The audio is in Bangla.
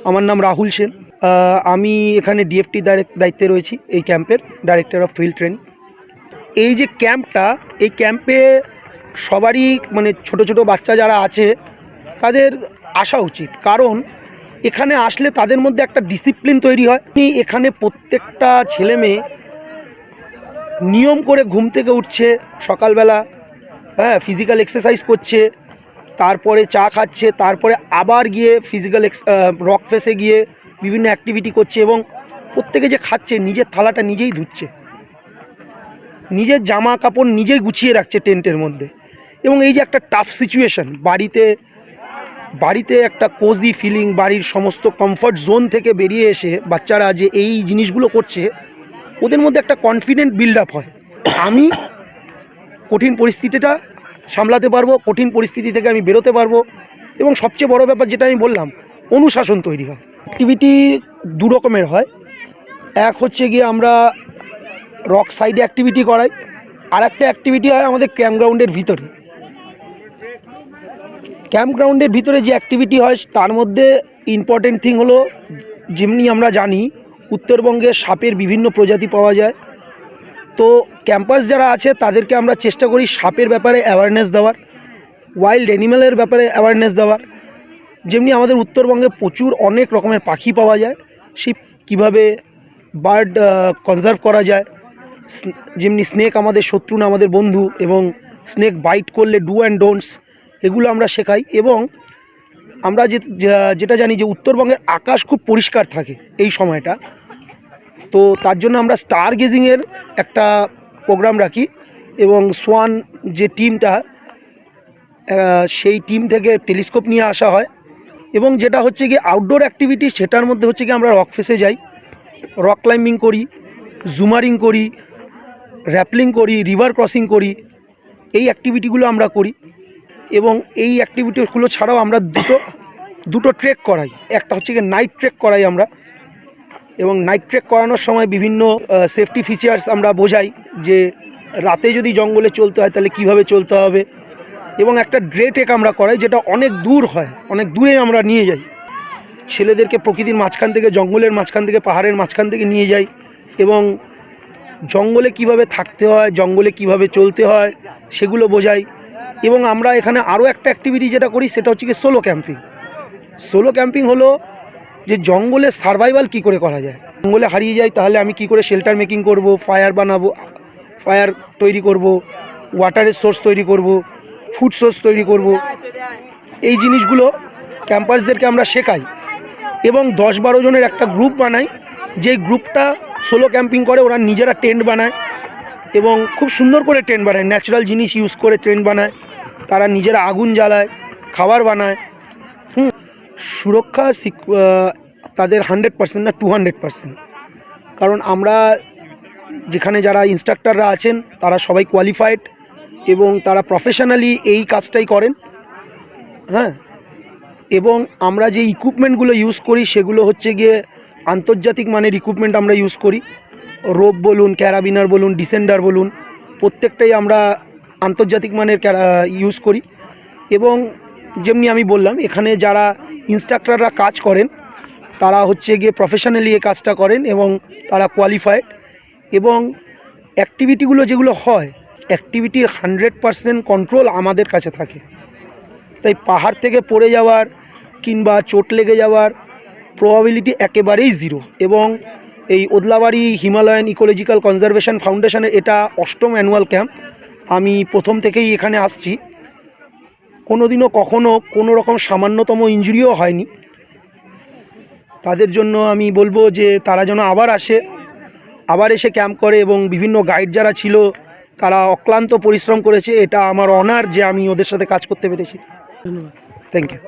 আমার নাম রাহুল সেন। আমি এখানে ডিএফটি দায়িত্বে রয়েছি, এই ক্যাম্পের ডাইরেক্টর অফ ফিল্ড ট্রেনিং। এই যে ক্যাম্পটা, এই ক্যাম্পে সবারই মানে ছোট ছোট বাচ্চা যারা আছে তাদের আসা উচিত, কারণ এখানে আসলে তাদের মধ্যে একটা ডিসিপ্লিন তৈরি হয়। এখানে প্রত্যেকটা ছেলে মেয়ে নিয়ম করে ঘুম থেকে উঠছে সকালবেলা, হ্যাঁ, ফিজিক্যাল এক্সারসাইজ করছে, তারপরে চা খাচ্ছে, তারপরে আবার গিয়ে ফিজিক্যাল রক ফেসে গিয়ে বিভিন্ন অ্যাক্টিভিটি করছে, এবং প্রত্যেকে যে খাচ্ছে নিজের থালাটা নিজেই ধুচ্ছে, নিজের জামা কাপড় নিজেই গুছিয়ে রাখছে টেন্টের মধ্যে। এবং এই যে একটা টাফ সিচুয়েশান, বাড়িতে একটা কোজি ফিলিং, বাড়ির সমস্ত কমফর্ট জোন থেকে বেরিয়ে এসে বাচ্চারা যে এই জিনিসগুলো করছে, ওদের মধ্যে একটা কনফিডেন্ট বিল্ড আপ হয়। আমি কঠিন পরিস্থিতিটা সামলাতে পারবো, কঠিন পরিস্থিতি থেকে আমি বেরোতে পারবো, এবং সবচেয়ে বড় ব্যাপার যেটা আমি বললাম, অনুশাসন তৈরি হয়। অ্যাক্টিভিটি দু রকমের হয়। এক হচ্ছে গিয়ে আমরা রক সাইডে অ্যাক্টিভিটি করাই, আর একটা অ্যাক্টিভিটি হয় আমাদের ক্যাম্পগ্রাউন্ডের ভিতরে। ক্যাম্পগ্রাউন্ডের ভিতরে যে অ্যাক্টিভিটি হয় তার মধ্যে ইম্পর্টেন্ট থিং হলো, যেমনি আমরা জানি উত্তরবঙ্গে সাপের বিভিন্ন প্রজাতি পাওয়া যায়, তো ক্যাম্পাস যারা আছে তাদেরকে আমরা চেষ্টা করি সাপের ব্যাপারে অ্যাওয়ারনেস দেওয়ার, ওয়াইল্ড অ্যানিম্যালের ব্যাপারে অ্যাওয়ারনেস দেওয়ার। যেমনি আমাদের উত্তরবঙ্গে প্রচুর অনেক রকমের পাখি পাওয়া যায়, সেই কীভাবে বার্ড কনজার্ভ করা যায়, যেমনি স্নেক আমাদের শত্রু না আমাদের বন্ধু, এবং স্নেক বাইট করলে ডু অ্যান্ড ডোন্টস, এগুলো আমরা শেখাই। এবং আমরা যেটা জানি যে উত্তরবঙ্গের আকাশ খুব পরিষ্কার থাকে এই সময়টা, তো তার জন্য আমরা স্টার গেজিংয়ের একটা প্রোগ্রাম রাখি, এবং সোয়ান যে টিমটা, সেই টিম থেকে টেলিস্কোপ নিয়ে আসা হয়। এবং যেটা হচ্ছে কি আউটডোর অ্যাক্টিভিটি, সেটার মধ্যে হচ্ছে কি আমরা রক ফেসে যাই, রক ক্লাইম্বিং করি, জুমারিং করি, র্যাপলিং করি, রিভার ক্রসিং করি, এই অ্যাক্টিভিটিগুলো আমরা করি। এবং এই অ্যাক্টিভিটিগুলো ছাড়াও আমরা দুটো ট্রেক করাই। একটা হচ্ছে কি নাইট ট্রেক করাই আমরা, এবং নাইট ট্রেক করানোর সময় বিভিন্ন সেফটি ফিচার্স আমরা বোঝাই, যে রাতে যদি জঙ্গলে চলতে হয় তাহলে কিভাবে চলতে হবে। এবং একটা ড্রে ট্রেক আমরা করাই, যেটা অনেক দূর হয়, অনেক দূরে আমরা নিয়ে যাই ছেলেদেরকে, প্রকৃতির মাঝখান থেকে, জঙ্গলের মাঝখান থেকে, পাহাড়ের মাঝখান থেকে নিয়ে যাই, এবং জঙ্গলে কিভাবে থাকতে হয়, জঙ্গলে কিভাবে চলতে হয় সেগুলো বোঝাই। এবং আমরা এখানে আরও একটা অ্যাক্টিভিটি যেটা করি সেটা হচ্ছে কি সোলো ক্যাম্পিং। সোলো ক্যাম্পিং হলো যে জঙ্গলে সারভাইভাল কী করে করা যায়, জঙ্গলে হারিয়ে যায় তাহলে আমি কি করে শেল্টার মেকিং করব, ফায়ার বানাবো, ফায়ার তৈরি করব, ওয়াটারের সোর্স তৈরি করব, ফুড সোর্স তৈরি করব, এই জিনিসগুলো ক্যাম্পাসদেরকে আমরা শেখাই। এবং 10-12 জনের একটা গ্রুপ বানাই, যেই গ্রুপটা সোলো ক্যাম্পিং করে, ওরা নিজেরা টেন্ট বানায়, এবং খুব সুন্দর করে টেন্ট বানায়, ন্যাচারাল জিনিস ইউজ করে টেন্ট বানায়, তারা নিজেরা আগুন জ্বালায়, খাবার বানায়। সুরক্ষা তাদের 100% না 200%, কারণ আমরা যেখানে যারা ইনস্ট্রাক্টররা আছেন তারা সবাই কোয়ালিফাইড, এবং তারা প্রফেশনালি এই কাজটাই করেন, হ্যাঁ। এবং আমরা যে ইকুইপমেন্টগুলো ইউজ করি সেগুলো হচ্ছে গিয়ে আন্তর্জাতিক মানের ইকুইপমেন্ট আমরা ইউজ করি। রোপ বলুন, ক্যারাবিনার বলুন, ডিসেন্ডার বলুন, প্রত্যেকটাই আমরা আন্তর্জাতিক মানের ইউজ করি। এবং যেমনি আমি বললাম, এখানে যারা ইনস্ট্রাক্টররা কাজ করেন তারা হচ্ছে গিয়ে প্রফেশনালি এই কাজটা করেন, এবং তারা কোয়ালিফাইড। এবং অ্যাক্টিভিটিগুলো যেগুলো হয়, অ্যাক্টিভিটির 100% কন্ট্রোল আমাদের কাছে থাকে। তাই পাহাড় থেকে পড়ে যাওয়ার কিংবা চোট লেগে যাওয়ার প্রবাবিলিটি একেবারেই জিরো। এবং এই ওদলাবাড়ি হিমালয়ান ইকোলজিক্যাল কনজারভেশন ফাউন্ডেশনের এটা 8ম অ্যানুয়াল ক্যাম্প। আমি প্রথম থেকেই এখানে আসছি, কোনোদিনও কখনো কোনো রকম সামান্যতম ইনজুরিও হয়নি। তাদের জন্য আমি বলবো যে তারা যেন আবার এসে ক্যাম্প করে, এবং বিভিন্ন গাইড যারা ছিল তারা অক্লান্ত পরিশ্রম করেছে। এটা আমার অনার যে আমি ওদের সাথে কাজ করতে পেরেছি। ধন্যবাদ, থ্যাংক ইউ।